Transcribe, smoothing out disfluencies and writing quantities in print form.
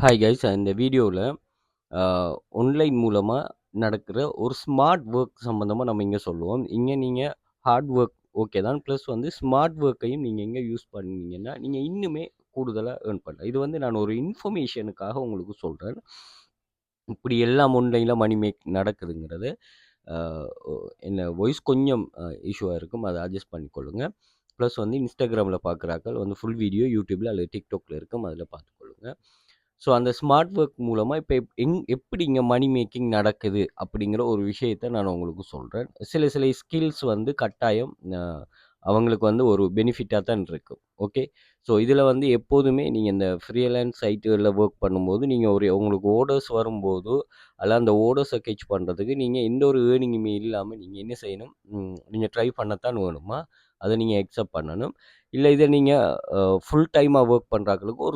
Hi guys இந்த வீடியோவில் online மூலமாக நடக்கிற ஒரு ஸ்மார்ட் ஒர்க் சம்மந்தமாக நம்ம இங்கே சொல்லுவோம். இங்கே நீங்கள் ஹார்ட் ஒர்க் ஓகே தான், ப்ளஸ் வந்து ஸ்மார்ட் ஒர்க்கையும் நீங்கள் எங்கே யூஸ் பண்ணீங்கன்னா நீங்கள் இன்னுமே கூடுதலாக ஏர்ன் பண்ணலாம். இது வந்து நான் ஒரு இன்ஃபர்மேஷனுக்காக உங்களுக்கு சொல்கிறேன். இப்படி எல்லாம் ஆன்லைனில் மணி மேக் நடக்குதுங்கிறது. என்ன வாய்ஸ் கொஞ்சம் இஷ்யூவாக இருக்கும், அதை அட்ஜஸ்ட் பண்ணிக்கொள்ளுங்க. ப்ளஸ் வந்து இன்ஸ்டாகிராமில் பார்க்குறாக்கள் வந்து ஃபுல் வீடியோ யூடியூப்பில் அல்லது டிக்டாக்ல இருக்கும், அதில் பார்த்துக்கொள்ளுங்க. ஸோ அந்த ஸ்மார்ட் ஒர்க் மூலமாக இப்போ எப்படி இங்கே மணி மேக்கிங் நடக்குது அப்படிங்கிற ஒரு விஷயத்த நான் உங்களுக்கு சொல்கிறேன். சில சில ஸ்கில்ஸ் வந்து கட்டாயம் அவங்களுக்கு வந்து ஒரு பெனிஃபிட்டாக தான் இருக்கும். ஓகே, ஸோ இதில் வந்து எப்போதுமே நீங்கள் இந்த ஃப்ரீலான்ஸ் சைட்டுகளில் ஒர்க் பண்ணும்போது நீங்கள் உங்களுக்கு ஓர்டர்ஸ் வரும்போது அல்ல அந்த ஓர்டர்ஸை கெச் பண்ணுறதுக்கு நீங்கள் எந்த ஒரு ஏர்னிங்குமே இல்லாமல் நீங்கள் என்ன செய்யணும், நீங்கள் ட்ரை பண்ணத்தான் வேணுமா, அதை நீங்கள் அக்செப்ட் பண்ணணும். இல்லை இதை நீங்கள் ஃபுல் டைமாக ஒர்க் பண்ணுறாங்களுக்கு ஒரு